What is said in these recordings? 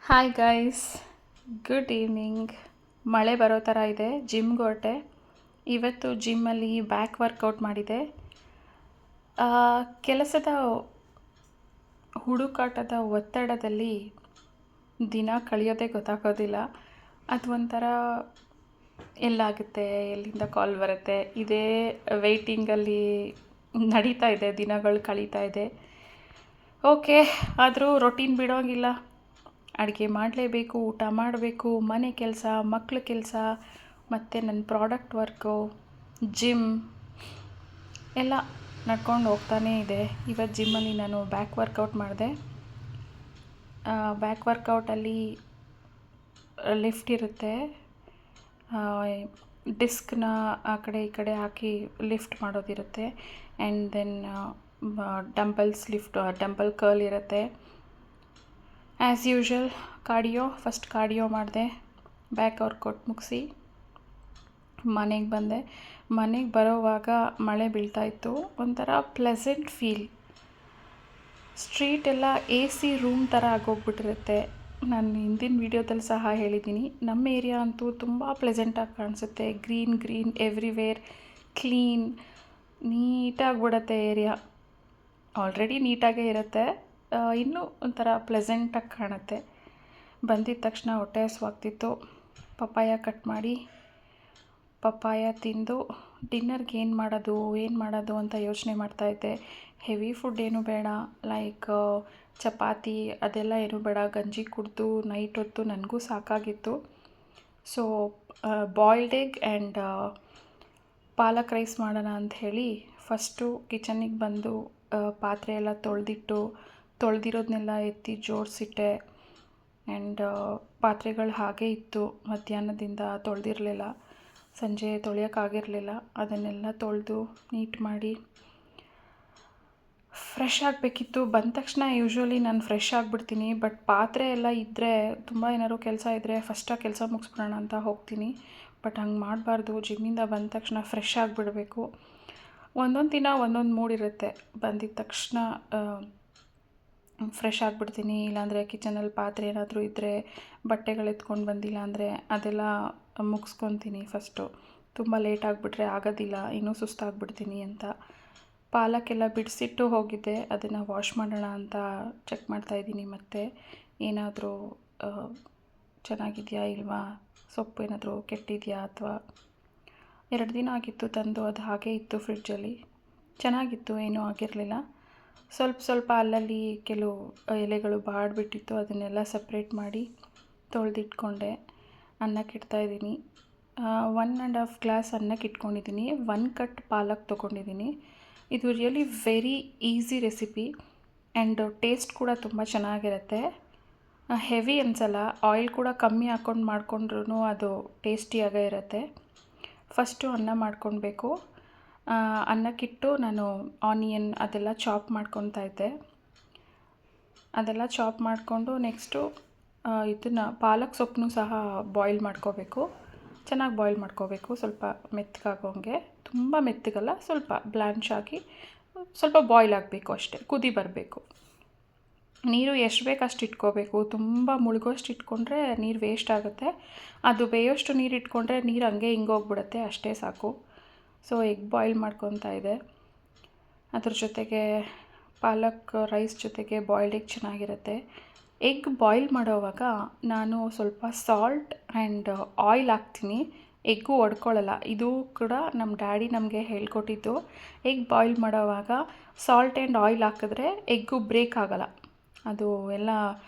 Hi guys, good evening. ಮಳೆ ಬರೋ ಥರ ಇದೆ. ಜಿಮ್ಗೆ ಹೊರಟೆ. ಇವತ್ತು ಜಿಮ್ಮಲ್ಲಿ ಬ್ಯಾಕ್ ವರ್ಕೌಟ್ ಮಾಡಿದೆ. ಕೆಲಸದ ಹುಡುಕಾಟದ ಒತ್ತಡದಲ್ಲಿ ದಿನ ಕಳೆಯೋದೇ ಗೊತ್ತಾಗೋದಿಲ್ಲ. ಅದು ಒಂಥರ ಎಲ್ಲಾಗುತ್ತೆ, ಎಲ್ಲಿಂದ ಕಾಲ್ ಬರುತ್ತೆ, ಇದೇ ವೆಯ್ಟಿಂಗಲ್ಲಿ ನಡೀತಾ ಇದೆ, ದಿನಗಳು ಕಳೀತಾ ಇದೆ. ಓಕೆ, ಆದರೂ ರೊಟೀನ್ ಬಿಡೋಂಗಿಲ್ಲ. ಅಡುಗೆ ಮಾಡಲೇಬೇಕು, ಊಟ ಮಾಡಬೇಕು, ಮನೆ ಕೆಲಸ, ಮಕ್ಳ ಕೆಲಸ, ಮತ್ತು ನನ್ನ ಪ್ರಾಡಕ್ಟ್ ವರ್ಕು, ಜಿಮ್ ಎಲ್ಲ ನಡ್ಕೊಂಡು ಹೋಗ್ತಾನೇ ಇದೆ. ಇವತ್ತು ಜಿಮ್ಮಲ್ಲಿ ನಾನು ಬ್ಯಾಕ್ ವರ್ಕೌಟ್ ಮಾಡಿದೆ. ಬ್ಯಾಕ್ ವರ್ಕೌಟಲ್ಲಿ ಲಿಫ್ಟ್ ಇರುತ್ತೆ. ಡಿಸ್ಕ್ನ ಆ ಕಡೆ ಈ ಕಡೆ ಹಾಕಿ ಲಿಫ್ಟ್ ಮಾಡೋದಿರುತ್ತೆ. ಆ್ಯಂಡ್ ದೆನ್ ಡಂಬಲ್ ಕರ್ಲ್ ಇರುತ್ತೆ. ಆ್ಯಸ್ ಯೂಶ್ವಲ್ ಫಸ್ಟ್ ಕಾರ್ಡಿಯೋ ಮಾಡಿದೆ. ಬ್ಯಾಕ್ ವರ್ಕೌಟ್ ಮುಗಿಸಿ ಮನೆಗೆ ಬಂದೆ. ಮನೆಗೆ ಬರೋವಾಗ ಮಳೆ ಬೀಳ್ತಾಯಿತ್ತು. ಒಂಥರ ಪ್ಲೆಸೆಂಟ್ ಫೀಲ್. ಸ್ಟ್ರೀಟ್ ಎಲ್ಲ AC ರೂಮ್ ಥರ ಆಗೋಗ್ಬಿಟ್ಟಿರುತ್ತೆ. ನಾನು ಹಿಂದಿನ ವೀಡಿಯೋದಲ್ಲಿ ಸಹ ಹೇಳಿದ್ದೀನಿ, ನಮ್ಮ ಏರಿಯಾ ಅಂತೂ ತುಂಬ ಪ್ಲೆಸೆಂಟಾಗಿ ಕಾಣಿಸುತ್ತೆ. ಗ್ರೀನ್ ಎವ್ರಿವೇರ್, ಕ್ಲೀನ್, ನೀಟಾಗಿಬಿಡುತ್ತೆ ಏರಿಯಾ. ಆಲ್ರೆಡಿ ನೀಟಾಗೇ ಇರುತ್ತೆ, ಇನ್ನೂ ಒಂಥರ ಪ್ಲೆಸೆಂಟಾಗಿ ಕಾಣುತ್ತೆ. ಬಂದಿದ್ದ ತಕ್ಷಣ ಹೊಟ್ಟೆ ಹಸಿವಾಗ್ತಿತ್ತು. ಪಪ್ಪಾಯ ಕಟ್ ಮಾಡಿ ಪಪ್ಪಾಯ ತಿಂದು ಡಿನ್ನರ್ಗೆ ಏನು ಮಾಡೋದು ಅಂತ ಯೋಚನೆ ಮಾಡ್ತಾಯಿದ್ದೆ. ಹೆವಿ ಫುಡ್ ಏನು ಬೇಡ, ಲೈಕ್ ಚಪಾತಿ ಅದೆಲ್ಲ ಏನು ಬೇಡ. ಗಂಜಿ ಕುಡಿದು ನೈಟ್ ಹೊತ್ತು ನನಗೂ ಸಾಕಾಗಿತ್ತು. So boiled egg and palak rice ಮಾಡೋಣ ಅಂಥೇಳಿ ಫಸ್ಟು ಕಿಚನಿಗೆ ಬಂದು ಪಾತ್ರೆ ಎಲ್ಲ ತೊಳೆದಿರೋದನ್ನೆಲ್ಲ ಎತ್ತಿ ಜೋಡಿಸಿಟ್ಟೆ. ಆ್ಯಂಡ್ ಪಾತ್ರೆಗಳು ಹಾಗೇ ಇತ್ತು, ಮಧ್ಯಾಹ್ನದಿಂದ ತೊಳೆದಿರಲಿಲ್ಲ. ಸಂಜೆ ತೊಳೆಯೋಕ್ಕಾಗಿರಲಿಲ್ಲ. ಅದನ್ನೆಲ್ಲ ತೊಳೆದು ನೀಟ್ ಮಾಡಿ ಫ್ರೆಶ್ ಆಗಬೇಕಿತ್ತು. ಬಂದ ತಕ್ಷಣ ಯೂಶ್ವಲಿ ನಾನು ಫ್ರೆಶ್ ಆಗಿಬಿಡ್ತೀನಿ. ಬಟ್ ಪಾತ್ರೆ ಎಲ್ಲ ಇದ್ದರೆ, ತುಂಬ ಏನಾದ್ರು ಕೆಲಸ ಇದ್ದರೆ ಫಸ್ಟಾಗಿ ಕೆಲಸ ಮುಗಿಸ್ಬಿಡೋಣ ಅಂತ ಹೋಗ್ತೀನಿ. ಬಟ್ ಹಂಗೆ ಮಾಡಬಾರ್ದು. ಜಿಮ್ಮಿಂದ ಬಂದ ತಕ್ಷಣ ಫ್ರೆಶ್ ಆಗಿಬಿಡಬೇಕು. ಒಂದೊಂದು ದಿನ ಒಂದೊಂದು ಮೂಡ್ ಇರುತ್ತೆ. ಬಂದಿದ್ದ ತಕ್ಷಣ ಫ್ರೆಶ್ ಆಗಿಬಿಡ್ತೀನಿ. ಇಲ್ಲಾಂದರೆ ಕಿಚನಲ್ಲಿ ಪಾತ್ರೆ ಏನಾದರೂ ಇದ್ದರೆ, ಬಟ್ಟೆಗಳು ಎತ್ಕೊಂಡು ಬಂದಿಲ್ಲ ಅಂದರೆ ಅದೆಲ್ಲ ಮುಗಿಸ್ಕೊತೀನಿ ಫಸ್ಟು. ತುಂಬ ಲೇಟ್ ಆಗಿಬಿಟ್ರೆ ಆಗೋದಿಲ್ಲ, ಇನ್ನೂ ಸುಸ್ತಾಗಿಬಿಡ್ತೀನಿ ಅಂತ. ಪಾಲಕ್ಕೆಲ್ಲ ಬಿಡಿಸಿಟ್ಟು ಹೋಗಿದ್ದೆ. ಅದನ್ನು ವಾಶ್ ಮಾಡೋಣ ಅಂತ ಚೆಕ್ ಮಾಡ್ತಾಯಿದ್ದೀನಿ. ಮತ್ತು ಏನಾದರೂ ಚೆನ್ನಾಗಿದೆಯಾ ಇಲ್ವಾ, ಸೊಪ್ಪು ಏನಾದರೂ ಕೆಟ್ಟಿದೆಯಾ ಅಥವಾ 2 ದಿನ ಆಗಿತ್ತು ತಂದು, ಅದು ಹಾಗೇ ಇತ್ತು ಫ್ರಿಡ್ಜಲ್ಲಿ. ಚೆನ್ನಾಗಿತ್ತು, ಏನೂ ಆಗಿರಲಿಲ್ಲ. ಸ್ವಲ್ಪ ಅಲ್ಲಲ್ಲಿ ಕೆಲವು ಎಲೆಗಳು ಬಾಡಿಬಿಟ್ಟಿತ್ತು. ಅದನ್ನೆಲ್ಲ ಸಪ್ರೇಟ್ ಮಾಡಿ ತೊಳೆದಿಟ್ಕೊಂಡೆ. ಅನ್ನಕ್ಕೆ ಇಡ್ತಾಯಿದ್ದೀನಿ. 1.5 ಗ್ಲಾಸ್ ಅನ್ನಕ್ಕೆ ಇಟ್ಕೊಂಡಿದ್ದೀನಿ. 1 ಕಟ್ ಪಾಲಕ್ ತೊಗೊಂಡಿದ್ದೀನಿ. ಇದು really very easy recipe and taste ಕೂಡ ತುಂಬ ಚೆನ್ನಾಗಿರುತ್ತೆ. ಹೆವಿ ಅನಿಸಲ್ಲ. ಆಯಿಲ್ ಕೂಡ ಕಮ್ಮಿ ಹಾಕ್ಕೊಂಡು ಮಾಡಿಕೊಂಡ್ರೂ ಅದು ಟೇಸ್ಟಿಯಾಗೇ ಇರುತ್ತೆ. ಫಸ್ಟು ಅನ್ನ ಮಾಡ್ಕೊಳ್ಬೇಕು. ಅನ್ನಕ್ಕಿಟ್ಟು ನಾನು ಆನಿಯನ್ ಅದೆಲ್ಲ ಚಾಪ್ ಮಾಡ್ಕೊತಾ ಇದ್ದೆ. ಅದೆಲ್ಲ ಚಾಪ್ ಮಾಡಿಕೊಂಡು ನೆಕ್ಸ್ಟು ಇದನ್ನು ಪಾಲಕ್ ಸೊಪ್ಪನ್ನು ಸಹ ಬಾಯ್ಲ್ ಮಾಡ್ಕೋಬೇಕು. ಚೆನ್ನಾಗಿ ಬಾಯ್ಲ್ ಮಾಡ್ಕೋಬೇಕು, ಸ್ವಲ್ಪ ಮೆತ್ತಗಾಗೋಂಗೆ. ತುಂಬ ಮೆತ್ತಗಲ್ಲ, ಸ್ವಲ್ಪ ಬ್ಲ್ಯಾನ್ಚ್ ಆಗಿ ಸ್ವಲ್ಪ ಬಾಯ್ಲ್ ಆಗಬೇಕು ಅಷ್ಟೇ, ಕುದಿ ಬರಬೇಕು. ನೀರು ಎಷ್ಟು ಬೇಕು ಅಷ್ಟು ಇಟ್ಕೋಬೇಕು. ತುಂಬ ಮುಳುಗೋಷ್ಟು ಇಟ್ಕೊಂಡ್ರೆ ನೀರು ವೇಸ್ಟ್ ಆಗುತ್ತೆ. ಅದು ಬೇಯೋಷ್ಟು ನೀರು ಇಟ್ಕೊಂಡ್ರೆ ನೀರು ಹಂಗೆ ಹಿಂಗೋಗ್ಬಿಡುತ್ತೆ, ಅಷ್ಟೇ ಸಾಕು. ಸೊ ಎಗ್ ಬಾಯ್ಲ್ ಮಾಡ್ಕೊತಾ ಇದೆ. ಅದ್ರ ಜೊತೆಗೆ ಪಾಲಕ್ ರೈಸ್ ಜೊತೆಗೆ ಬಾಯ್ಲ್ಡ್ ಎಗ್ ಚೆನ್ನಾಗಿರುತ್ತೆ. ಎಗ್ ಬಾಯ್ಲ್ ಮಾಡೋವಾಗ ನಾನು ಸ್ವಲ್ಪ ಸಾಲ್ಟ್ ಆ್ಯಂಡ್ ಆಯಿಲ್ ಹಾಕ್ತೀನಿ. ಎಗ್ಗು ಒಡ್ಕೊಳ್ಳಲ್ಲ. ಇದು ಕೂಡ ನಮ್ಮ ಡ್ಯಾಡಿ ನಮಗೆ ಹೇಳ್ಕೊಟ್ಟಿದ್ದು. ಎಗ್ ಬಾಯ್ಲ್ ಮಾಡೋವಾಗ ಸಾಲ್ಟ್ ಆ್ಯಂಡ್ ಆಯಿಲ್ ಹಾಕಿದ್ರೆ ಎಗ್ಗು ಬ್ರೇಕ್ ಆಗೋಲ್ಲ. ಅದು ಎಲ್ಲ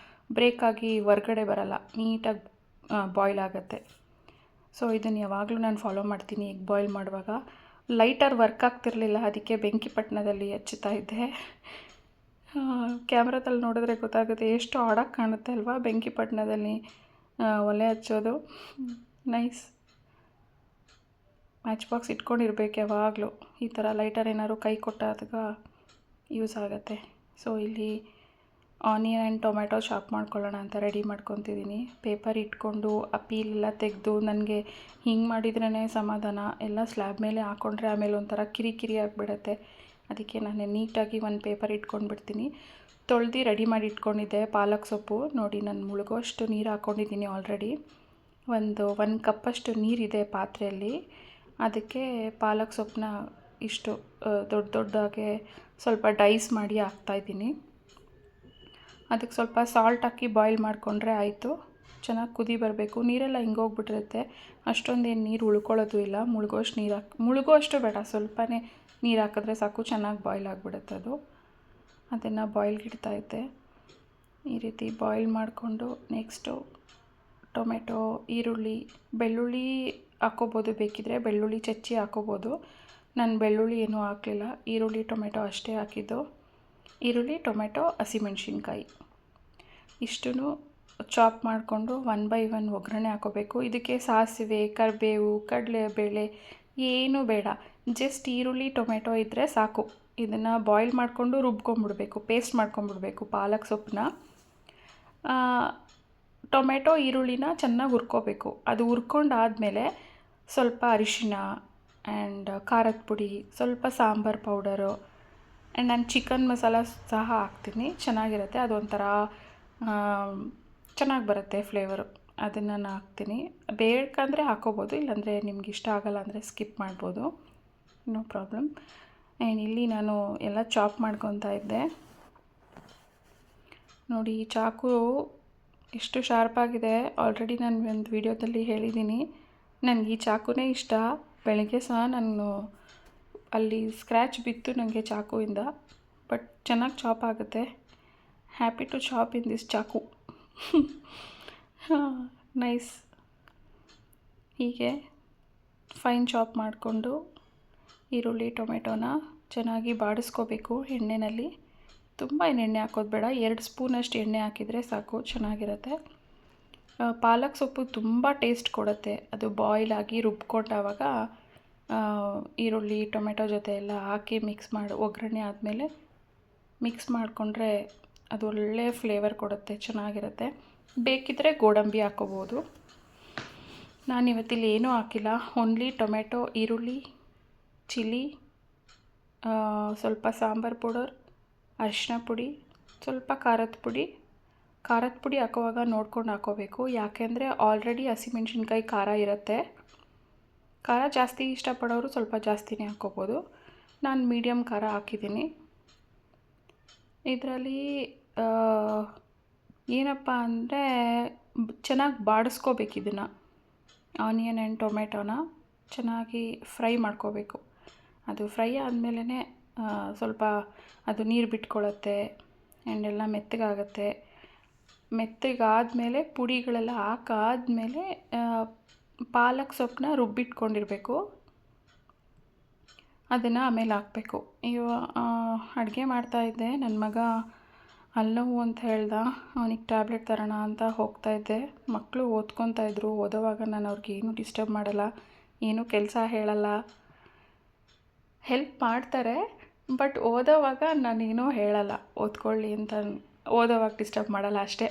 ಬ್ರೇಕಾಗಿ ಹೊರ್ಗಡೆ ಬರಲ್ಲ, ನೀಟಾಗಿ ಬಾಯ್ಲ್ ಆಗುತ್ತೆ. ಸೊ ಇದನ್ನು ಯಾವಾಗಲೂ ನಾನು ಫಾಲೋ ಮಾಡ್ತೀನಿ ಎಗ್ ಬಾಯ್ಲ್ ಮಾಡುವಾಗ. ಲೈಟರ್ ವರ್ಕ್ ಆಗ್ತಿರಲಿಲ್ಲ, ಅದಕ್ಕೆ ಬೆಂಕಿಪಟ್ಟಣದಲ್ಲಿ ಹಚ್ಚುತ್ತಾ ಇದ್ದೆ. ಕ್ಯಾಮ್ರಾದಲ್ಲಿ ನೋಡಿದ್ರೆ ಗೊತ್ತಾಗುತ್ತೆ ಎಷ್ಟು ಆಡಾಗಿ ಕಾಣುತ್ತೆ ಅಲ್ವಾ ಬೆಂಕಿಪಟ್ಟಣದಲ್ಲಿ ಒಲೆ ಹಚ್ಚೋದು. ನೈಸ್. ಮ್ಯಾಚ್ ಬಾಕ್ಸ್ ಇಟ್ಕೊಂಡಿರ್ಬೇಕು ಯಾವಾಗಲೂ. ಈ ಥರ ಲೈಟರ್ ಏನಾದ್ರು ಕೈ ಕೊಟ್ಟಾಗ ಯೂಸ್ ಆಗುತ್ತೆ. ಸೊ ಇಲ್ಲಿ ಆನಿಯನ್ ಆ್ಯಂಡ್ ಟೊಮೆಟೊ ಚಾಪ್ ಮಾಡ್ಕೊಳ್ಳೋಣ ಅಂತ ರೆಡಿ ಮಾಡ್ಕೊತಿದ್ದೀನಿ. ಪೇಪರ್ ಇಟ್ಕೊಂಡು ಆ ಪೀಲೆಲ್ಲ ತೆಗೆದು, ನನಗೆ ಹಿಂಗೆ ಮಾಡಿದ್ರೇ ಸಮಾಧಾನ. ಎಲ್ಲ ಸ್ಲ್ಯಾಬ್ ಮೇಲೆ ಹಾಕ್ಕೊಂಡ್ರೆ ಆಮೇಲೆ ಒಂಥರ ಕಿರಿಕಿರಿ ಆಗಿಬಿಡುತ್ತೆ. ಅದಕ್ಕೆ ನಾನು ನೀಟಾಗಿ ಒಂದು ಪೇಪರ್ ಇಟ್ಕೊಂಡು ಬಿಡ್ತೀನಿ. ತೊಳೆದು ರೆಡಿ ಮಾಡಿ ಇಟ್ಕೊಂಡಿದ್ದೆ ಪಾಲಕ್ ಸೊಪ್ಪು. ನೋಡಿ ನಾನು ಮುಳುಗೋಷ್ಟು ನೀರು ಹಾಕ್ಕೊಂಡಿದ್ದೀನಿ ಆಲ್ರೆಡಿ. ಒಂದು ಕಪ್ಪಷ್ಟು ನೀರಿದೆ ಪಾತ್ರೆಯಲ್ಲಿ. ಅದಕ್ಕೆ ಪಾಲಕ್ ಸೊಪ್ಪನ್ನ ಇಷ್ಟು ದೊಡ್ಡದಾಗೆ ಸ್ವಲ್ಪ ಡೈಸ್ ಮಾಡಿ ಹಾಕ್ತಾಯಿದ್ದೀನಿ. ಅದಕ್ಕೆ ಸ್ವಲ್ಪ ಸಾಲ್ಟ್ ಹಾಕಿ ಬಾಯ್ಲ್ ಮಾಡಿಕೊಂಡ್ರೆ ಆಯಿತು. ಚೆನ್ನಾಗಿ ಕುದಿ ಬರಬೇಕು. ನೀರೆಲ್ಲ ಹಿಂಗೋಗ್ಬಿಟ್ಟಿರುತ್ತೆ, ಅಷ್ಟೊಂದೇನು ನೀರು ಉಳ್ಕೊಳ್ಳೋದು ಇಲ್ಲ. ಮುಳುಗೋಷ್ಟು ಬೇಡ, ಸ್ವಲ್ಪನೇ ನೀರು ಹಾಕಿದ್ರೆ ಸಾಕು, ಚೆನ್ನಾಗಿ ಬಾಯ್ಲ್ ಆಗಿಬಿಡುತ್ತೆ ಅದು. ಅದನ್ನು ಬಾಯ್ಲ್ಗೆ ಇಡ್ತಾಯಿದ್ದೆ. ಈ ರೀತಿ ಬಾಯ್ಲ್ ಮಾಡಿಕೊಂಡು ನೆಕ್ಸ್ಟು ಟೊಮೆಟೊ, ಈರುಳ್ಳಿ, ಬೆಳ್ಳುಳ್ಳಿ ಹಾಕ್ಕೋಬೋದು, ಬೇಕಿದ್ದರೆ ಬೆಳ್ಳುಳ್ಳಿ ಚಚ್ಚಿ ಹಾಕ್ಕೋಬೋದು. ನಾನು ಬೆಳ್ಳುಳ್ಳಿ ಏನೂ ಹಾಕಲಿಲ್ಲ, ಈರುಳ್ಳಿ ಟೊಮೆಟೊ ಅಷ್ಟೇ ಹಾಕಿದ್ದು. ಈರುಳ್ಳಿ ಟೊಮೆಟೊ ಹಸಿಮೆಣ್ಸಿನ್ಕಾಯಿ ಇಷ್ಟೂ ಚಾಪ್ ಮಾಡಿಕೊಂಡು 1 by 1 ಒಗ್ಗರಣೆ ಹಾಕ್ಕೋಬೇಕು. ಇದಕ್ಕೆ ಸಾಸಿವೆ, ಕರಿಬೇವು, ಕಡಲೆಬೇಳೆ ಏನೂ ಬೇಡ, ಜಸ್ಟ್ ಈರುಳ್ಳಿ ಟೊಮೆಟೊ ಇದ್ದರೆ ಸಾಕು. ಇದನ್ನು ಬಾಯ್ಲ್ ಮಾಡಿಕೊಂಡು ರುಬ್ಕೊಂಬಿಡ್ಬೇಕು, ಪೇಸ್ಟ್ ಮಾಡ್ಕೊಂಬಿಡ್ಬೇಕು ಪಾಲಕ್ ಸೊಪ್ಪನ್ನ. ಟೊಮೆಟೊ ಈರುಳ್ಳಿನ ಚೆನ್ನಾಗಿ ಹುರ್ಕೋಬೇಕು. ಅದು ಹುರ್ಕೊಂಡಾದಮೇಲೆ ಸ್ವಲ್ಪ ಅರಿಶಿನ ಆ್ಯಂಡ್ ಖಾರದ ಪುಡಿ, ಸ್ವಲ್ಪ ಸಾಂಬಾರು ಪೌಡರು ಆ್ಯಂಡ್ ನಾನು ಚಿಕನ್ ಮಸಾಲ ಸಹ ಹಾಕ್ತೀನಿ, ಚೆನ್ನಾಗಿರುತ್ತೆ. ಅದೊಂಥರ ಚೆನ್ನಾಗಿ ಬರುತ್ತೆ ಫ್ಲೇವರು. ಅದನ್ನು ನಾನು ಹಾಕ್ತೀನಿ. ಬೇಕಂದರೆ ಹಾಕ್ಕೋಬೋದು, ಇಲ್ಲಾಂದರೆ ನಿಮ್ಗೆ ಇಷ್ಟ ಆಗಲ್ಲ ಅಂದರೆ ಸ್ಕಿಪ್ ಮಾಡ್ಬೋದು, ನೋ ಪ್ರಾಬ್ಲಮ್. ಆ್ಯಂಡ್ ಇಲ್ಲಿ ನಾನು ಎಲ್ಲ ಚಾಪ್ ಮಾಡ್ಕೊತಾ ಇದ್ದೆ. ನೋಡಿ ಚಾಕು ಎಷ್ಟು ಶಾರ್ಪಾಗಿದೆ. ಆಲ್ರೆಡಿ ನಾನು ಒಂದು ವಿಡಿಯೋದಲ್ಲಿ ಹೇಳಿದ್ದೀನಿ, ನನಗೆ ಈ ಚಾಕುನೇ ಇಷ್ಟ. ಬೆಳಗ್ಗೆ ಸಹ ನಾನು ಅಲ್ಲಿ ಸ್ಕ್ರ್ಯಾಚ್ ಬಿತ್ತು ನನಗೆ ಚಾಕುವಿಂದ, ಬಟ್ ಚೆನ್ನಾಗಿ ಚಾಪ್ ಆಗುತ್ತೆ. Happy to chop in this ಚಾಕು. ನೈಸ್. ಹೀಗೆ ಫೈನ್ ಚಾಪ್ ಮಾಡಿಕೊಂಡು ಈರುಳ್ಳಿ ಟೊಮೆಟೊನ ಚೆನ್ನಾಗಿ ಬಾಡಿಸ್ಕೋಬೇಕು ಎಣ್ಣೆಯಲ್ಲಿ. ತುಂಬ ಎಣ್ಣೆ ಹಾಕೋದು ಬೇಡ, 2 ಸ್ಪೂನಷ್ಟು ಎಣ್ಣೆ ಹಾಕಿದರೆ ಸಾಕು, ಚೆನ್ನಾಗಿರುತ್ತೆ. ಪಾಲಕ್ ಸೊಪ್ಪು ತುಂಬ ಟೇಸ್ಟ್ ಕೊಡುತ್ತೆ. ಅದು ಬಾಯ್ಲ್ ಆಗಿ ರುಬ್ಕೊಂಡಾಗ ಈರುಳ್ಳಿ ಟೊಮೆಟೊ ಜೊತೆ ಎಲ್ಲ ಹಾಕಿ ಒಗ್ಗರಣೆ ಆದಮೇಲೆ ಮಿಕ್ಸ್ ಮಾಡಿಕೊಂಡ್ರೆ ಅದು ಒಳ್ಳೆ ಫ್ಲೇವರ್ ಕೊಡುತ್ತೆ, ಚೆನ್ನಾಗಿರುತ್ತೆ. ಬೇಕಿದ್ದರೆ ಗೋಡಂಬಿ ಹಾಕ್ಕೋಬೋದು. ನಾನಿವತ್ತಿಲ್ಲಿ ಏನೂ ಹಾಕಿಲ್ಲ, ಓನ್ಲಿ ಟೊಮೆಟೊ, ಈರುಳ್ಳಿ, ಚಿಲ್ಲಿ, ಸ್ವಲ್ಪ ಸಾಂಬಾರು ಪೌಡರ್, ಅರಿಶಿನ ಪುಡಿ, ಸ್ವಲ್ಪ ಖಾರದ ಪುಡಿ ಹಾಕೋವಾಗ ನೋಡ್ಕೊಂಡು ಹಾಕ್ಕೋಬೇಕು. ಯಾಕೆಂದರೆ ಆಲ್ರೆಡಿ ಹಸಿಮೆಣ್ಸಿನ್ಕಾಯಿ ಖಾರ ಇರುತ್ತೆ. ಖಾರ ಜಾಸ್ತಿ ಇಷ್ಟಪಡೋರು ಸ್ವಲ್ಪ ಜಾಸ್ತಿನೇ ಹಾಕ್ಕೋಬೋದು. ನಾನು ಮೀಡಿಯಮ್ ಖಾರ ಹಾಕಿದ್ದೀನಿ. ಇದರಲ್ಲಿ ಏನಪ್ಪ ಅಂದರೆ ಚೆನ್ನಾಗಿ ಬಾಡಿಸ್ಕೋಬೇಕು ಇದನ್ನು. ಆನಿಯನ್ ಆ್ಯಂಡ್ ಟೊಮೆಟೊನ ಚೆನ್ನಾಗಿ ಫ್ರೈ ಮಾಡ್ಕೋಬೇಕು. ಅದು ಫ್ರೈ ಆದಮೇಲೆ ಸ್ವಲ್ಪ ಅದು ನೀರು ಬಿಟ್ಕೊಳ್ಳುತ್ತೆ ಆ್ಯಂಡ್ ಎಲ್ಲ ಮೆತ್ತಗಾಗುತ್ತೆ. ಮೆತ್ತಗಾದಮೇಲೆ ಪುಡಿಗಳೆಲ್ಲ ಹಾಕಾದಮೇಲೆ ಪಾಲಕ್ ಸೊಪ್ಪನ್ನ ರುಬ್ಬಿಟ್ಕೊಂಡಿರಬೇಕು, ಅದನ್ನು ಆಮೇಲೆ ಹಾಕಬೇಕು. ಅಡುಗೆ ಮಾಡ್ತಾಯಿದ್ದೆ, ನನ್ನ ಮಗ ಹಲ್ಲುನೋವು ಅಂತ ಹೇಳ್ದ, ಅವನಿಗೆ ಟ್ಯಾಬ್ಲೆಟ್ ತರೋಣ ಅಂತ ಹೋಗ್ತಾಯಿದ್ದೆ. ಮಕ್ಕಳು ಓದ್ಕೊತಾಯಿದ್ರು. ಓದೋವಾಗ ನಾನು ಅವ್ರಿಗೆ ಏನೂ ಡಿಸ್ಟರ್ಬ್ ಮಾಡಲ್ಲ, ಏನೂ ಕೆಲಸ ಹೇಳಲ್ಲ. ಹೆಲ್ಪ್ ಮಾಡ್ತಾರೆ, ಬಟ್ ಓದೋವಾಗ ನಾನೇನೂ ಹೇಳಲ್ಲ, ಓದ್ಕೊಳ್ಳಿ ಅಂತ. ಓದೋವಾಗ ಡಿಸ್ಟರ್ಬ್ ಮಾಡಲ್ಲ ಅಷ್ಟೇ.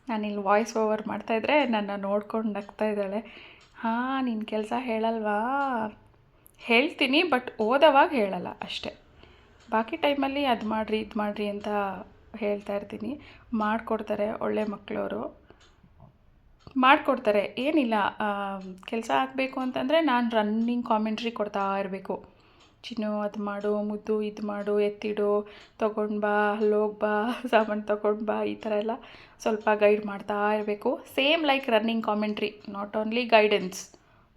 ನಾನಿಲ್ಲಿ ವಾಯ್ಸ್ ಓವರ್ ಮಾಡ್ತಾಯಿದ್ರೆ ನನ್ನ ನೋಡ್ಕೊಂಡು ನಗ್ತಾ ಇದ್ದಾಳೆ. ಹಾಂ, ನಿನ್ನ ಕೆಲಸ ಹೇಳಲ್ವಾ? ಹೇಳ್ತೀನಿ, ಬಟ್ ಓದೋವಾಗ ಹೇಳಲ್ಲ ಅಷ್ಟೇ. ಬಾಕಿ ಟೈಮಲ್ಲಿ ಅದು ಮಾಡಿರಿ ಇದು ಮಾಡಿರಿ ಅಂತ ಹೇಳ್ತಾ ಇರ್ತೀನಿ. ಮಾಡಿಕೊಡ್ತಾರೆ, ಒಳ್ಳೆ ಮಕ್ಕಳವರು ಮಾಡಿಕೊಡ್ತಾರೆ, ಏನಿಲ್ಲ. ಕೆಲಸ ಆಗಬೇಕು ಅಂತಂದರೆ ನಾನು ರನ್ನಿಂಗ್ ಕಾಮೆಂಟ್ರಿ ಕೊಡ್ತಾ ಇರಬೇಕು. ಚಿನ್ನು ಅದು ಮಾಡು, ಮುದ್ದು ಇದು ಮಾಡು, ಎತ್ತಿಡು, ತೊಗೊಂಡು ಬಾ, ಅಲ್ಲೋಗಿ ಬಾ, ಸಾಮಾನು ತೊಗೊಂಡು ಬಾ, ಈ ಥರ ಎಲ್ಲ ಸ್ವಲ್ಪ ಗೈಡ್ ಮಾಡ್ತಾ ಇರಬೇಕು. Same like running commentary, not only guidance,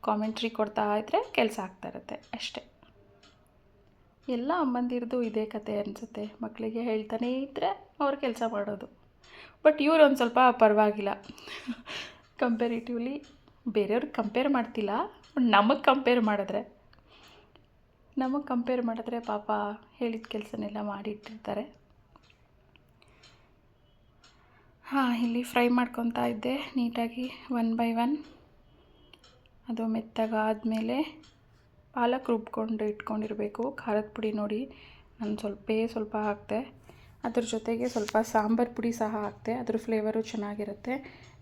commentary ಕೊಡ್ತಾ ಇದ್ದರೆ ಕೆಲಸ ಆಗ್ತಾ ಇರುತ್ತೆ ಅಷ್ಟೇ. ಎಲ್ಲ ಅಮ್ಮಂದಿರದು ಇದೇ ಕತೆ ಅನಿಸುತ್ತೆ. ಮಕ್ಕಳಿಗೆ ಹೇಳ್ತಾನೇ ಇದ್ದರೆ ಅವ್ರು ಕೆಲಸ ಮಾಡೋದು. ಬಟ್ ಇವ್ರು ಒಂದು ಸ್ವಲ್ಪ ಪರವಾಗಿಲ್ಲ, ಕಂಪೇರಿಟಿವ್ಲಿ ಬೇರೆಯವ್ರಿಗೆ ಕಂಪೇರ್ ಮಾಡ್ತಿಲ್ಲ, ಬಟ್ ನಮಗೆ ಕಂಪೇರ್ ಮಾಡಿದ್ರೆ ಪಾಪ ಹೇಳಿದ ಕೆಲಸನೆಲ್ಲ ಮಾಡಿಟ್ಟಿರ್ತಾರೆ. ಇಲ್ಲಿ ಫ್ರೈ ಮಾಡ್ಕೊತಾ ಇದ್ದೆ ನೀಟಾಗಿ 1 by 1. ಅದು ಮೆತ್ತಗಾದಮೇಲೆ ಪಾಲಕ್ ರುಬ್ಕೊಂಡು ಇಟ್ಕೊಂಡಿರಬೇಕು. ಖಾರದ ಪುಡಿ ನೋಡಿ ನಾನು ಸ್ವಲ್ಪ ಹಾಕಿದೆ. ಅದ್ರ ಜೊತೆಗೆ ಸ್ವಲ್ಪ ಸಾಂಬಾರು ಪುಡಿ ಸಹ ಹಾಕಿದೆ, ಅದ್ರ ಫ್ಲೇವರು ಚೆನ್ನಾಗಿರುತ್ತೆ.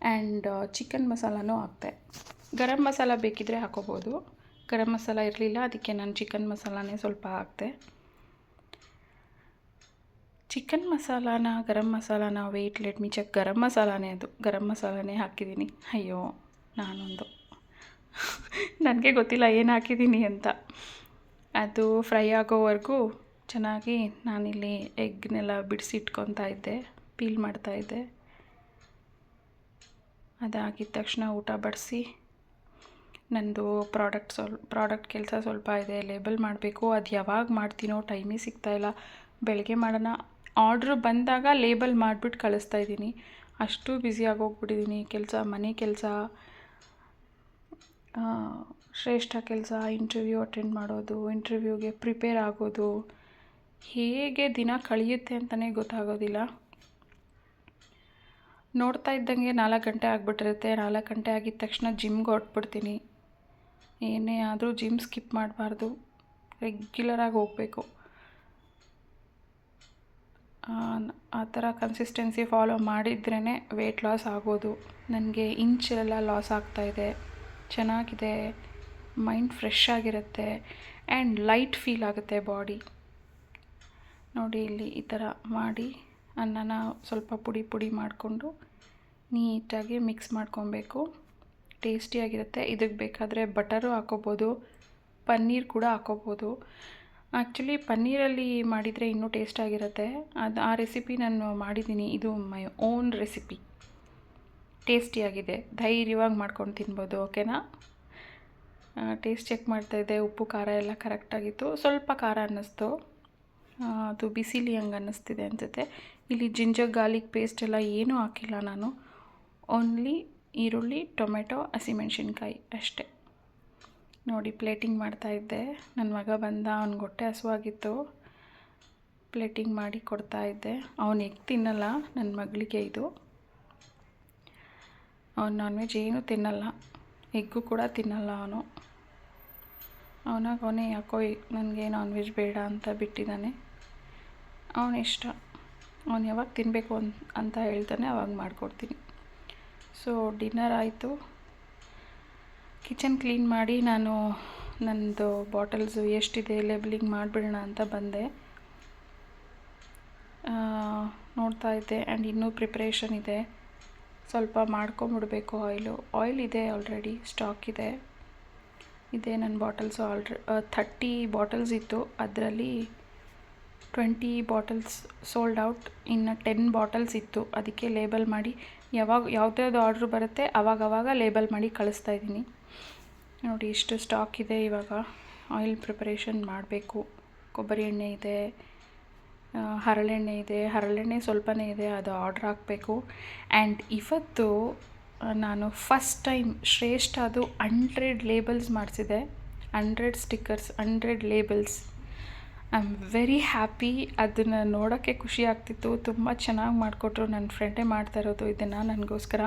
ಆ್ಯಂಡ್ ಚಿಕನ್ ಮಸಾಲನೂ ಹಾಕಿದೆ. ಗರಂ ಮಸಾಲ ಬೇಕಿದ್ದರೆ ಹಾಕೋಬೋದು. ಗರಂ ಮಸಾಲ ಇರಲಿಲ್ಲ, ಅದಕ್ಕೆ ನಾನು ಚಿಕನ್ ಮಸಾಲನೇ ಸ್ವಲ್ಪ ಹಾಕಿದೆ. ಚಿಕನ್ ಮಸಾಲಾನ ಗರಂ ಮಸಾಲಾನ ವೆಯ್ಟ್ ಲೆಟ್ ಮಿ ಚೆಕ್. ಗರಂ ಮಸಾಲಾನೇ ಅದು, ಗರಂ ಮಸಾಲಾನೇ ಹಾಕಿದ್ದೀನಿ. ಅಯ್ಯೋ ನಾನೊಂದು ನನಗೆ ಗೊತ್ತಿಲ್ಲ ಏನು ಹಾಕಿದ್ದೀನಿ ಅಂತ. ಅದು ಫ್ರೈ ಆಗೋವರೆಗೂ ಚೆನ್ನಾಗಿ ನಾನಿಲ್ಲಿ ಎಗ್ನೆಲ್ಲ ಬಿಡಿಸಿಟ್ಕೊತಾ ಇದ್ದೆ, ಪೀಲ್ ಮಾಡ್ತಾಯಿದ್ದೆ. ಅದಾಗಿದ್ದ ತಕ್ಷಣ ಊಟ ಬಡಿಸಿ ನಂದು ಪ್ರಾಡಕ್ಟ್ ಕೆಲಸ ಸ್ವಲ್ಪ ಇದೆ, ಲೇಬಲ್ ಮಾಡಬೇಕು. ಅದು ಯಾವಾಗ ಮಾಡ್ತೀನೋ ಟೈಮೇ ಸಿಗ್ತಾಯಿಲ್ಲ. ಬೆಳಗ್ಗೆ ಮಾಡೋಣ, ಆರ್ಡ್ರ್ ಬಂದಾಗ ಲೇಬಲ್ ಮಾಡಿಬಿಟ್ಟು ಕಳಿಸ್ತಾ ಇದ್ದೀನಿ. ಅಷ್ಟು ಬ್ಯುಸಿಯಾಗಿ ಹೋಗ್ಬಿಟ್ಟಿದ್ದೀನಿ. ಕೆಲಸ, ಮನೆ ಕೆಲಸ, ಶ್ರೇಷ್ಠ ಕೆಲಸ, ಇಂಟರ್ವ್ಯೂ ಅಟೆಂಡ್ ಮಾಡೋದು, ಇಂಟರ್ವ್ಯೂಗೆ ಪ್ರಿಪೇರ್ ಆಗೋದು, ಹೇಗೆ ದಿನ ಕಳೆಯುತ್ತೆ ಅಂತಲೇ ಗೊತ್ತಾಗೋದಿಲ್ಲ. ನೋಡ್ತಾ ಇದ್ದಂಗೆ 4 ಗಂಟೆ ಆಗಿಬಿಟ್ಟಿರುತ್ತೆ. 4 ಗಂಟೆ ಆಗಿದ ತಕ್ಷಣ ಜಿಮ್ಗೆ ಹೊರಟ್ಬಿಡ್ತೀನಿ. ಏನೇ ಆದರೂ ಜಿಮ್ ಸ್ಕಿಪ್ ಮಾಡಬಾರ್ದು, ರೆಗ್ಯುಲರಾಗಿ ಹೋಗಬೇಕು. ಆ ಥರ ಕನ್ಸಿಸ್ಟೆನ್ಸಿ ಫಾಲೋ ಮಾಡಿದ್ರೇ ವೆಯ್ಟ್ ಲಾಸ್ ಆಗೋದು. ನನಗೆ ಇಂಚೆಲ್ಲ ಲಾಸ್ ಆಗ್ತಾಯಿದೆ, ಚೆನ್ನಾಗಿದೆ, ಮೈಂಡ್ ಫ್ರೆಶ್ ಆಗಿರುತ್ತೆ ಆ್ಯಂಡ್ ಲೈಟ್ ಫೀಲ್ ಆಗುತ್ತೆ ಬಾಡಿ. ನೋಡಿ ಇಲ್ಲಿ ಈ ಥರ ಮಾಡಿ ಅನ್ನನ ಸ್ವಲ್ಪ ಪುಡಿ ಮಾಡಿಕೊಂಡು ನೀಟಾಗಿ ಮಿಕ್ಸ್ ಮಾಡ್ಕೊಬೇಕು. ಟೇಸ್ಟಿಯಾಗಿರುತ್ತೆ. ಇದಕ್ಕೆ ಬೇಕಾದರೆ ಬಟರು ಹಾಕೋಬೋದು, ಪನ್ನೀರ್ ಕೂಡ ಹಾಕೋಬೋದು. ಆ್ಯಕ್ಚುಲಿ ಪನ್ನೀರಲ್ಲಿ ಮಾಡಿದರೆ ಇನ್ನೂ ಟೇಸ್ಟಾಗಿರುತ್ತೆ. ಆ ರೆಸಿಪಿ ನಾನು ಮಾಡಿದ್ದೀನಿ. ಇದು ಮೈ ಓನ್ ರೆಸಿಪಿ, ಟೇಸ್ಟಿಯಾಗಿದೆ. ಧೈರ್ಯವಾಗಿ ಮಾಡ್ಕೊಂಡು ತಿನ್ಬೋದು. ಓಕೆನಾ? ಟೇಸ್ಟ್ ಚೆಕ್ ಮಾಡ್ತಾಯಿದ್ದೆ, ಉಪ್ಪು ಖಾರ ಎಲ್ಲ ಕರೆಕ್ಟಾಗಿತ್ತು. ಸ್ವಲ್ಪ ಖಾರ ಅನ್ನಿಸ್ತು, ಅದು ಬಿಸಿಲಿ ಹಂಗೆ ಅನ್ನಿಸ್ತಿದೆ ಅನಿಸುತ್ತೆ. ಇಲ್ಲಿ ಜಿಂಜರ್ ಗಾರ್ಲಿಕ್ ಪೇಸ್ಟ್ ಎಲ್ಲ ಏನೂ ಹಾಕಿಲ್ಲ ನಾನು, ಓನ್ಲಿ ಈರುಳ್ಳಿ, ಟೊಮೆಟೊ, ಹಸಿಮೆಣ್ಸಿನ್ಕಾಯಿ ಅಷ್ಟೇ. ನೋಡಿ ಪ್ಲೇಟಿಂಗ್ ಮಾಡ್ತಾಯಿದ್ದೆ. ನನ್ನ ಮಗ ಬಂದ, ಅವ್ನಿಗೆ ಹೊಟ್ಟೆ ಹಸುವಾಗಿತ್ತು, ಪ್ಲೇಟಿಂಗ್ ಮಾಡಿ ಕೊಡ್ತಾಯಿದ್ದೆ. ಅವನು ಎಗ್ ತಿನ್ನಲ್ಲ, ನನ್ನ ಮಗಳಿಗೆ ಇದು. ಅವನು ನಾನ್ ವೆಜ್ ಏನೂ ತಿನ್ನಲ್ಲ, ಎಗ್ಗು ಕೂಡ ತಿನ್ನಲ್ಲ ಅವನು. ಅವನೇ ಯಾಕೋ ನನಗೆ ನಾನ್ ವೆಜ್ ಬೇಡ ಅಂತ ಬಿಟ್ಟಿದ್ದಾನೆ. ಅವನ ಇಷ್ಟ, ಅವನು ಯಾವಾಗ ತಿನ್ನಬೇಕು ಅಂತ ಹೇಳ್ತಾನೆ ಅವಾಗ ಮಾಡಿಕೊಡ್ತೀನಿ. ಸೊ ಡಿನ್ನರ್ ಆಯಿತು. ಕಿಚನ್ ಕ್ಲೀನ್ ಮಾಡಿ ನಾನು ನನ್ನದು ಬಾಟಲ್ಸು ಎಷ್ಟಿದೆ ಲೇಬಲಿಂಗ್ ಮಾಡಿಬಿಡೋಣ ಅಂತ ಬಂದೆ. ನೋಡ್ತಾ ಇದ್ದೆ. ಆ್ಯಂಡ್ ಇನ್ನೂ ಪ್ರಿಪ್ರೇಷನ್ ಇದೆ, ಸ್ವಲ್ಪ ಮಾಡ್ಕೊಂಬಿಡ್ಬೇಕು. ಆಯಿಲ್ ಇದೆ, ಆಲ್ರೆಡಿ ಸ್ಟಾಕ್ ಇದೆ. ನನ್ನ ಬಾಟಲ್ಸು 30 ಬಾಟಲ್ಸ್ ಇತ್ತು, ಅದರಲ್ಲಿ 20 ಬಾಟಲ್ಸ್ ಸೋಲ್ಡ್ ಔಟ್. ಇನ್ನು 10 ಬಾಟಲ್ಸ್ ಇತ್ತು. ಅದಕ್ಕೆ ಲೇಬಲ್ ಮಾಡಿ ಯಾವುದ್ಯಾವುದು ಆರ್ಡ್ರ್ ಬರುತ್ತೆ ಆವಾಗವಾಗ ಲೇಬಲ್ ಮಾಡಿ ಕಳಿಸ್ತಾ ಇದ್ದೀನಿ. ನೋಡಿ ಇಷ್ಟು ಸ್ಟಾಕ್ ಇದೆ. ಇವಾಗ ಆಯಿಲ್ ಪ್ರಿಪರೇಷನ್ ಮಾಡಬೇಕು. ಕೊಬ್ಬರಿ ಎಣ್ಣೆ ಇದೆ, ಹರಳೆಣ್ಣೆ ಇದೆ. ಹರಳೆಣ್ಣೆ ಸ್ವಲ್ಪನೇ ಇದೆ, ಅದು ಆರ್ಡ್ರ್ ಹಾಕಬೇಕು. ಆ್ಯಂಡ್ ಇವತ್ತು ನಾನು ಫಸ್ಟ್ ಟೈಮ್ ಶ್ರೇಷ್ಠ ಅದು 100 ಲೇಬಲ್ಸ್ ಮಾಡಿಸಿದೆ. 100 stickers, 100 labels. I am very happy. ಅದನ್ನು ನೋಡೋಕ್ಕೆ ಖುಷಿ ಆಗ್ತಿತ್ತು. ತುಂಬ ಚೆನ್ನಾಗಿ ಮಾಡಿಕೊಟ್ರು. ನನ್ನ ಫ್ರೆಂಡೇ ಮಾಡ್ತಾ ಇರೋದು ಇದನ್ನು ನನಗೋಸ್ಕರ.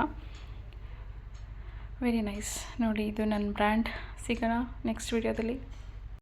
Very nice. ನೋಡಿ ಇದು ನನ್ನ ಬ್ರ್ಯಾಂಡ್. ಸಿಗೋಣ ನೆಕ್ಸ್ಟ್ ವೀಡಿಯೋದಲ್ಲಿ.